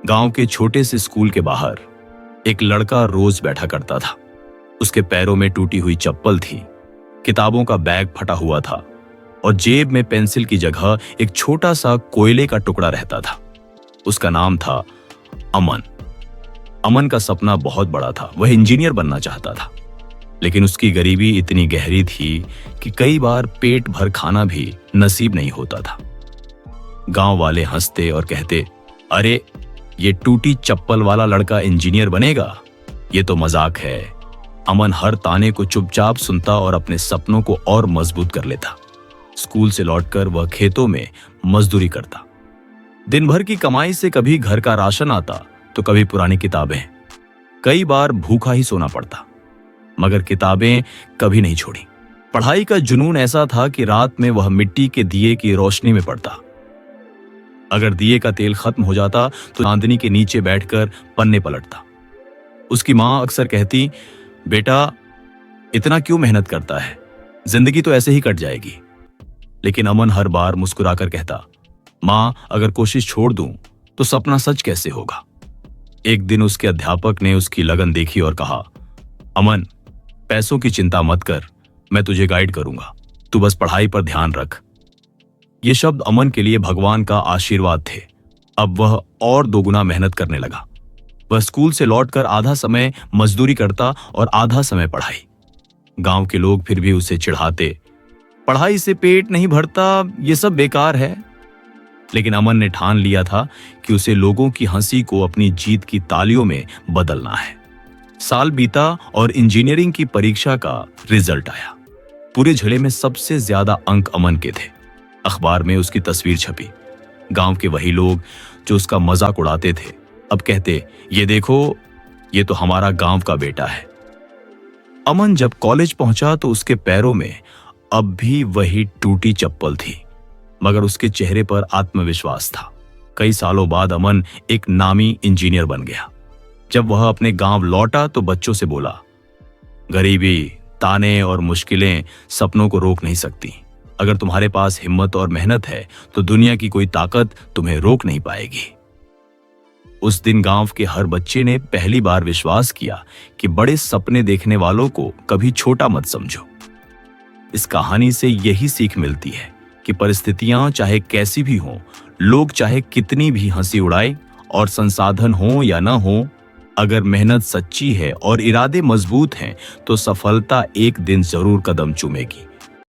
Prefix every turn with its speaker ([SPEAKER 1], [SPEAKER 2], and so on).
[SPEAKER 1] गांव के छोटे से स्कूल के बाहर एक लड़का रोज बैठा करता था। उसके पैरों में टूटी हुई चप्पल थी, किताबों का बैग फटा हुआ था और जेब में पेंसिल की जगह एक छोटा सा कोयले का टुकड़ा रहता था। उसका नाम था अमन। अमन का सपना बहुत बड़ा था, वह इंजीनियर बनना चाहता था, लेकिन उसकी गरीबी इतनी गहरी थी कि कई बार पेट भर खाना भी नसीब नहीं होता था। गांव वाले हंसते और कहते, अरे ये टूटी चप्पल वाला लड़का इंजीनियर बनेगा, ये तो मजाक है। अमन हर ताने को चुपचाप सुनता और अपने सपनों को और मजबूत कर लेता। स्कूल से लौटकर वह खेतों में मजदूरी करता। दिन भर की कमाई से कभी घर का राशन आता तो कभी पुरानी किताबें। कई बार भूखा ही सोना पड़ता, मगर किताबें कभी नहीं छोड़ी। पढ़ाई का जुनून ऐसा था कि रात में वह मिट्टी के दिए की रोशनी में पढ़ता। अगर दिए का तेल खत्म हो जाता तो चांदनी के नीचे बैठकर पन्ने पलटता। उसकी मां अक्सर कहती, बेटा इतना क्यों मेहनत करता है, जिंदगी तो ऐसे ही कट जाएगी। लेकिन अमन हर बार मुस्कुराकर कहता, मां अगर कोशिश छोड़ दूं तो सपना सच कैसे होगा। एक दिन उसके अध्यापक ने उसकी लगन देखी और कहा, अमन पैसों की चिंता मत कर, मैं तुझे गाइड करूंगा, तू बस पढ़ाई पर ध्यान रख। ये शब्द अमन के लिए भगवान का आशीर्वाद थे। अब वह और दोगुना मेहनत करने लगा। वह स्कूल से लौटकर आधा समय मजदूरी करता और आधा समय पढ़ाई। गांव के लोग फिर भी उसे चिढ़ाते, पढ़ाई से पेट नहीं भरता, ये सब बेकार है। लेकिन अमन ने ठान लिया था कि उसे लोगों की हंसी को अपनी जीत की तालियों में बदलना है। साल बीता और इंजीनियरिंग की परीक्षा का रिजल्ट आया। पूरे जिले में सबसे ज्यादा अंक अमन के थे। अखबार में उसकी तस्वीर छपी। गांव के वही लोग जो उसका मजाक उड़ाते थे अब कहते, ये देखो, ये तो हमारा गांव का बेटा है। अमन जब कॉलेज पहुंचा तो उसके पैरों में अब भी वही टूटी चप्पल थी, मगर उसके चेहरे पर आत्मविश्वास था। कई सालों बाद अमन एक नामी इंजीनियर बन गया। जब वह अपने गांव लौटा तो बच्चों से बोला, गरीबी, ताने और मुश्किलें सपनों को रोक नहीं सकती। अगर तुम्हारे पास हिम्मत और मेहनत है तो दुनिया की कोई ताकत तुम्हें रोक नहीं पाएगी। उस दिन गांव के हर बच्चे ने पहली बार विश्वास किया कि बड़े सपने देखने वालों को कभी छोटा मत समझो। इस कहानी से यही सीख मिलती है कि परिस्थितियां चाहे कैसी भी हों, लोग चाहे कितनी भी हंसी उड़ाए और संसाधन हो या न हो, अगर मेहनत सच्ची है और इरादे मजबूत हैं तो सफलता एक दिन जरूर कदम चूमेगी।